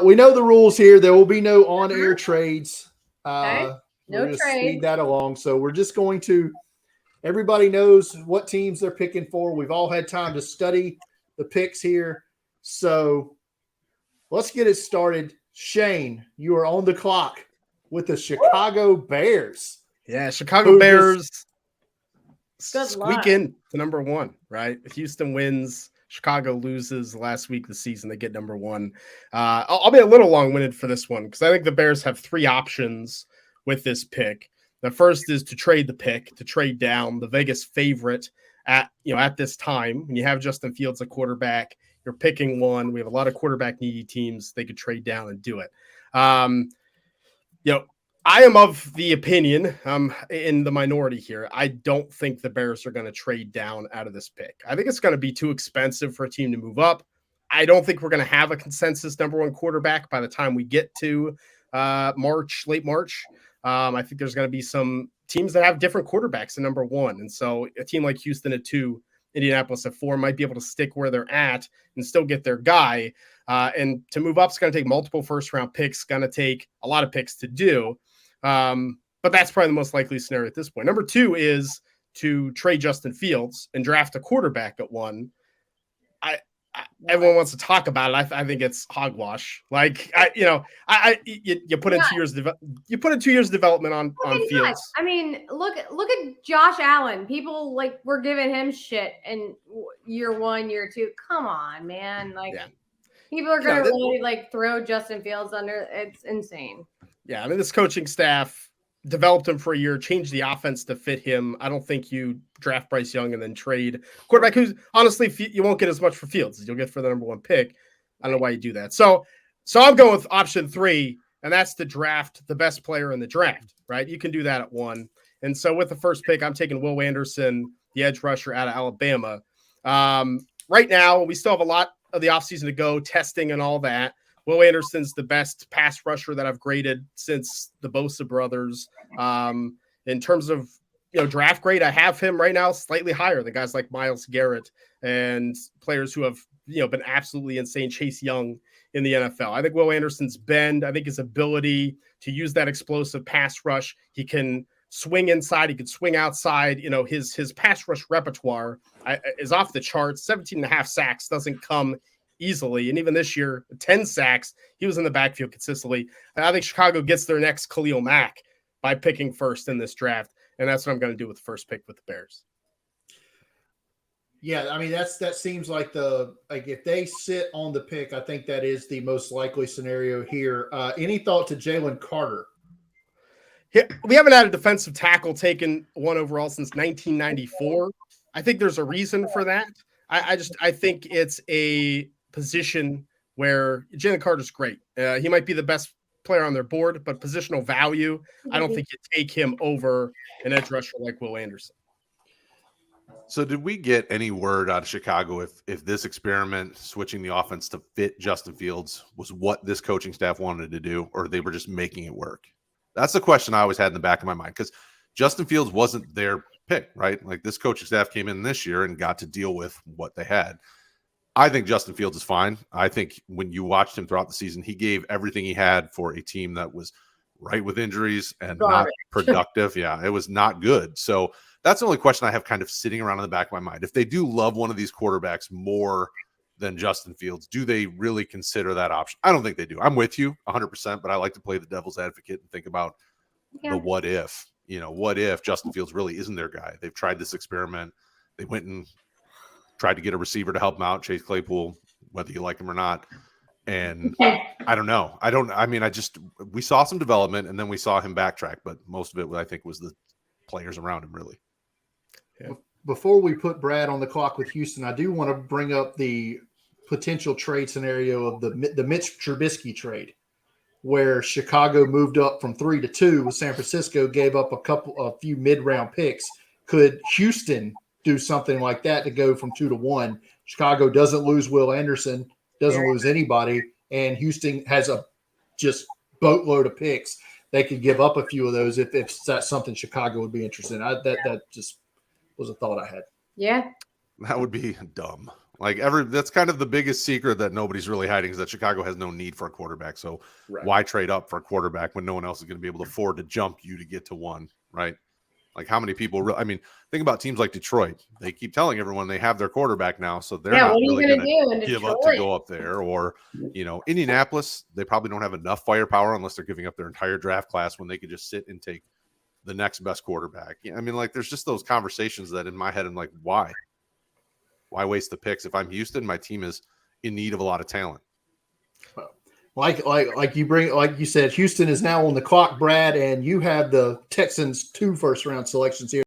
We know the rules here. There will be no on-air trades. Okay. No we're going to trade. speed that along. So we're just going to – everybody knows what teams they're picking for. We've all had time to study the picks here. So let's get it started. Shane, you are on the clock with the Chicago Bears. Yeah, Chicago Bears squeak in to number one, right? Houston wins. Chicago loses last week of the season. They get number one. I'll be a little long-winded for this one because I think the Bears have three options with this pick. The first is to trade the pick, to trade down. The Vegas favorite at this time, when you have Justin Fields a quarterback, you're picking one. We have a lot of quarterback needy teams. They could trade down and do it. I am of the opinion, in the minority here, I don't think the Bears are going to trade down out of this pick. I think it's going to be too expensive for a team to move up. I don't think we're going to have a consensus number one quarterback by the time we get to late March. I think there's going to be some teams that have different quarterbacks at number one. And so a team like Houston at 2, Indianapolis at 4 might be able to stick where they're at and still get their guy. And to move up is going to take multiple first-round picks, going to take a lot of picks to do. But that's probably the most likely scenario at this point. Number 2 is to trade Justin Fields and draft a quarterback at 1. Everyone wants to talk about it. I think it's hogwash. Like you put in 2 years. You put in 2 years of development on Fields. I mean, look at Josh Allen. People were giving him shit in year 1, year 2. Come on, man. People are going to really throw Justin Fields under. It's insane. Yeah, I mean, this coaching staff developed him for a year, changed the offense to fit him. I don't think you draft Bryce Young and then trade quarterback who's honestly you won't get as much for Fields as you'll get for the number 1 pick. I don't know why you do that. So I'm going with option 3, and that's to draft the best player in the draft, right? You can do that at 1. And so with the first pick, I'm taking Will Anderson, the edge rusher out of Alabama. Right now, we still have a lot of the offseason to go, testing and all that. Will Anderson's the best pass rusher that I've graded since the Bosa brothers. In terms of draft grade, I have him right now slightly higher than guys like Myles Garrett and players who have been absolutely insane. Chase Young in the NFL. I think Will Anderson's bend. I think his ability to use that explosive pass rush. He can swing inside. He can swing outside. His pass rush repertoire is off the charts. 17.5 sacks doesn't come easily. And even this year, 10 sacks, he was in the backfield consistently. And I think Chicago gets their next Khalil Mack by picking first in this draft. And that's what I'm going to do with the first pick with the Bears. Yeah, I mean, that seems like if they sit on the pick, I think that is the most likely scenario here. Any thought to Jalen Carter? Yeah, we haven't had a defensive tackle taken 1 overall since 1994. I think there's a reason for that. I think it's a position where Jalen Carter's great. He might be the best player on their board, but positional value, I don't think you take him over an edge rusher like Will Anderson. So did we get any word out of Chicago if this experiment, switching the offense to fit Justin Fields, was what this coaching staff wanted to do, or they were just making it work? That's the question I always had in the back of my mind, because Justin Fields wasn't their pick, right? Like, this coaching staff came in this year and got to deal with what they had. I think Justin Fields is fine. I think when you watched him throughout the season, he gave everything he had for a team that was right with injuries and not productive. Yeah, it was not good. So that's the only question I have kind of sitting around in the back of my mind. If they do love one of these quarterbacks more than Justin Fields, do they really consider that option? I don't think they do. I'm with you 100%, but I like to play the devil's advocate and think about the what if. What if Justin Fields really isn't their guy? They've tried this experiment. They went and tried to get a receiver to help him out, Chase Claypool, whether you like him or not. And I don't know. We saw some development, and then we saw him backtrack, but most of it, I think, was the players around him, really. Yeah. Before we put Brad on the clock with Houston, I do want to bring up the potential trade scenario of the Mitch Trubisky trade, where Chicago moved up from 3 to 2 with San Francisco, gave up a few mid-round picks. Could Houston do something like that to go from 2 to 1? Chicago doesn't lose Will Anderson, doesn't lose anybody, and Houston has a just boatload of picks. They could give up a few of those if that's something Chicago would be interested in. That just was a thought I had. Yeah. That would be dumb. Like that's kind of the biggest secret that nobody's really hiding is that Chicago has no need for a quarterback. So why trade up for a quarterback when no one else is going to be able to afford to jump you to get to one, right? Like how many people I mean, think about teams like Detroit. They keep telling everyone they have their quarterback now, so they're not really going to give up to go up there. Or, Indianapolis, they probably don't have enough firepower unless they're giving up their entire draft class when they could just sit and take the next best quarterback. I mean, like there's just those conversations that in my head I'm like, why? Why waste the picks? If I'm Houston, my team is in need of a lot of talent. Like you said, Houston is now on the clock, Brad, and you have the Texans 2 first-round selections here.